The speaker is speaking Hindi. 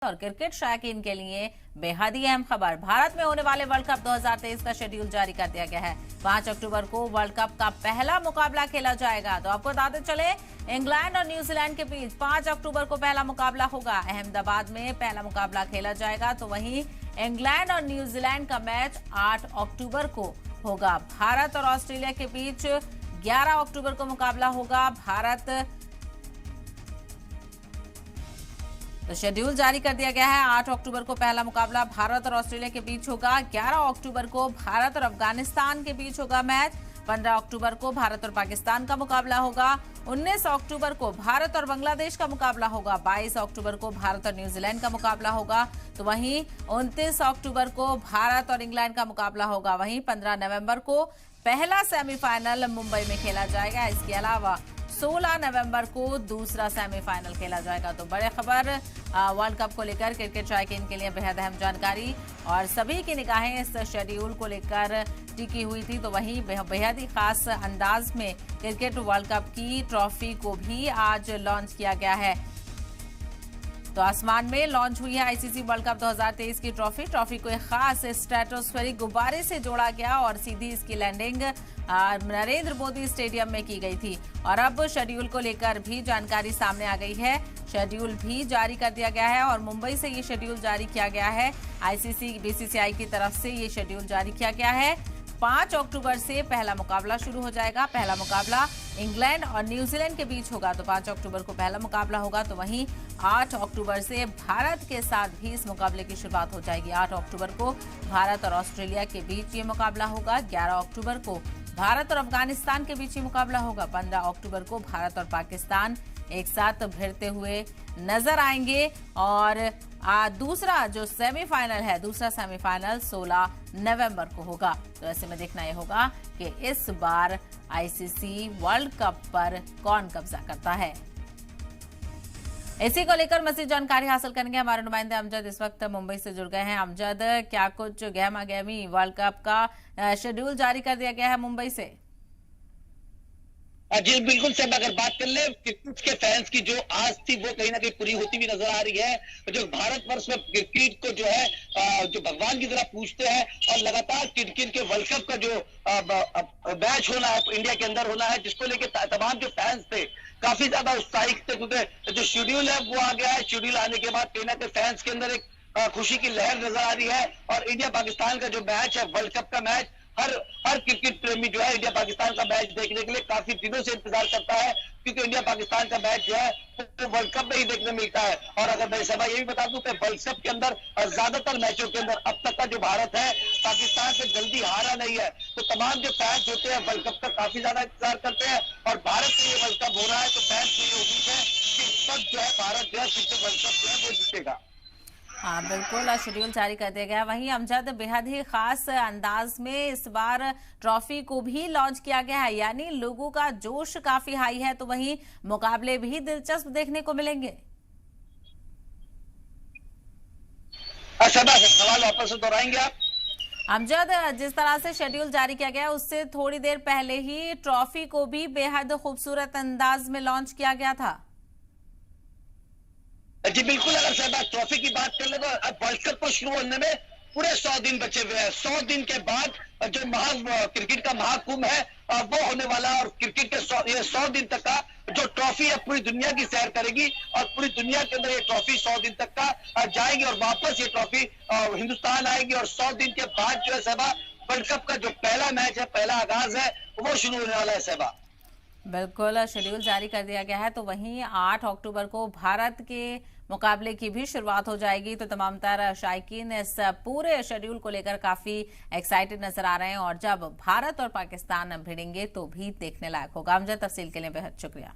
और क्रिकेट शौकीन के लिए बेहद ही अहम खबर। भारत में होने वाले वर्ल्ड कप 2023 का शेड्यूल जारी कर दिया गया है। 5 अक्टूबर को वर्ल्ड कप का पहला मुकाबला खेला जाएगा। तो आपको बताते चले, इंग्लैंड और न्यूजीलैंड के बीच 5 अक्टूबर को पहला मुकाबला होगा। अहमदाबाद में पहला मुकाबला खेला जाएगा। तो वहीं इंग्लैंड और न्यूजीलैंड का मैच 8 अक्टूबर को होगा। भारत और ऑस्ट्रेलिया के बीच 11 अक्टूबर को मुकाबला होगा। तो शेड्यूल जारी कर दिया गया है। 8 अक्टूबर को पहला मुकाबला भारत और ऑस्ट्रेलिया के बीच होगा। 11 अक्टूबर को भारत और अफगानिस्तान के बीच होगा मैच। 15 अक्टूबर को भारत और पाकिस्तान का मुकाबला होगा। 19 अक्टूबर को भारत और बांग्लादेश का मुकाबला होगा। 22 अक्टूबर को भारत और न्यूजीलैंड का मुकाबला होगा। तो वहीं 29 अक्टूबर को भारत और इंग्लैंड का मुकाबला होगा। वहीं 15 नवंबर को पहला सेमीफाइनल मुंबई में खेला जाएगा। इसके अलावा 16 नवंबर को दूसरा सेमीफाइनल खेला जाएगा। तो बड़े खबर वर्ल्ड कप को लेकर क्रिकेट शौकीन के लिए बेहद अहम जानकारी, और सभी की निगाहें इस शेड्यूल को लेकर टिकी हुई थी। तो वहीं बेहद ही खास अंदाज में क्रिकेट वर्ल्ड कप की ट्रॉफी को भी आज लॉन्च किया गया है। तो आसमान में लॉन्च हुई है आईसीसी वर्ल्ड कप 2023 की ट्रॉफी को एक खास स्ट्रेटोस्फेरिक गुब्बारे से जोड़ा गया और सीधी इसकी लैंडिंग नरेंद्र मोदी स्टेडियम में की गई थी। और अब शेड्यूल को लेकर भी जानकारी सामने आ गई है। शेड्यूल भी जारी कर दिया गया है और मुंबई से ये शेड्यूल जारी किया गया है। आईसीसी बीसीसीआई की तरफ से ये शेड्यूल जारी किया गया है। 5 अक्टूबर से पहला मुकाबला शुरू हो जाएगा। पहला मुकाबला इंग्लैंड और न्यूजीलैंड के बीच होगा। तो 5 अक्टूबर को पहला मुकाबला होगा। तो वहीं 8 अक्टूबर से भारत के साथ भी इस मुकाबले की शुरुआत हो जाएगी। 8 अक्टूबर को भारत और ऑस्ट्रेलिया के बीच ये मुकाबला होगा। 11 अक्टूबर को भारत और अफगानिस्तान के बीच ये मुकाबला होगा। 15 अक्टूबर को भारत और पाकिस्तान एक साथ भिड़ते हुए नजर आएंगे। और दूसरा जो सेमीफाइनल है, दूसरा सेमीफाइनल 16 नवंबर को होगा। तो ऐसे में देखना यह होगा कि इस बार आईसीसी वर्ल्ड कप पर कौन कब्जा करता है। इसी को लेकर मजीद जानकारी हासिल करेंगे। हमारे नुमाइंदे अमजद इस वक्त मुंबई से जुड़ गए हैं। अमजद, क्या कुछ गहमा गहमी वर्ल्ड कप का शेड्यूल जारी कर दिया गया है मुंबई से? जी बिल्कुल सर, अगर बात कर ले क्रिकेट के फैंस की जो आस थी वो कहीं ना कहीं पूरी होती हुई नजर आ रही है। जो भारतवर्ष में क्रिकेट को जो है जो भगवान की तरह पूछते हैं, और लगातार क्रिकेट के वर्ल्ड कप का जो मैच होना है इंडिया के अंदर होना है, जिसको लेकर तमाम जो फैंस थे काफी ज्यादा उत्साहित थे, क्योंकि जो शेड्यूल है वो आ गया है। शेड्यूल आने के बाद कहीं ना कहीं फैंस के अंदर एक खुशी की लहर नजर आ रही है। और इंडिया पाकिस्तान का जो मैच है, वर्ल्ड कप का मैच, हर क्रिकेट प्रेमी जो है इंडिया पाकिस्तान का मैच देखने के लिए काफी दिनों से इंतजार करता है, क्योंकि इंडिया पाकिस्तान का मैच जो है वो वर्ल्ड कप में ही देखने मिलता है। और अगर मैं सभा ये भी बता दूं कि वर्ल्ड कप के अंदर ज्यादातर मैचों के अंदर अब तक का जो भारत है पाकिस्तान से जल्दी हारा नहीं है। तो तमाम जो फैंस होते हैं वर्ल्ड कप का काफी ज्यादा इंतजार करते हैं। और भारत से ये वर्ल्ड कप हो रहा है तो फैंस को ये उम्मीद है कि इस वक्त जो है भारत जो है फिर से वर्ल्ड कप जो है वो जीतेगा। हाँ बिल्कुल, शेड्यूल जारी कर दिया गया। वहीं अमजद, बेहद ही खास अंदाज में इस बार ट्रॉफी को भी लॉन्च किया गया है, यानी लोगों का जोश काफी हाई है। तो वहीं मुकाबले भी दिलचस्प देखने को मिलेंगे। सवाल वापस से दोहराएंगे आप? अमजद, जिस तरह से शेड्यूल जारी किया गया उससे थोड़ी देर पहले ही ट्रॉफी को भी बेहद खूबसूरत अंदाज में लॉन्च किया गया था। जी बिल्कुल, अगर साहब ट्रॉफी की बात कर ले तो अब वर्ल्ड कप को शुरू होने में पूरे 100 दिन बचे हुए हैं। 100 दिन के बाद जो क्रिकेट का महाकुंभ है वो होने वाला है। और क्रिकेट के 100 दिन तक का जो ट्रॉफी है पूरी दुनिया की सैर करेगी, और पूरी दुनिया के अंदर ये ट्रॉफी 100 दिन तक का जाएगी और वापस ये ट्रॉफी हिंदुस्तान आएगी। और 100 दिन के बाद जो है सहबा वर्ल्ड कप का जो पहला मैच है, पहला आगाज है, वो शुरू होने वाला है सहबा। बिल्कुल, शेड्यूल जारी कर दिया गया है। तो वहीं 8 अक्टूबर को भारत के मुकाबले की भी शुरुआत हो जाएगी। तो तमाम तरह शायकीन इस पूरे शेड्यूल को लेकर काफी एक्साइटेड नजर आ रहे हैं, और जब भारत और पाकिस्तान भिड़ेंगे तो भी देखने लायक होगा। अमजद, तफसील के लिए बेहद शुक्रिया।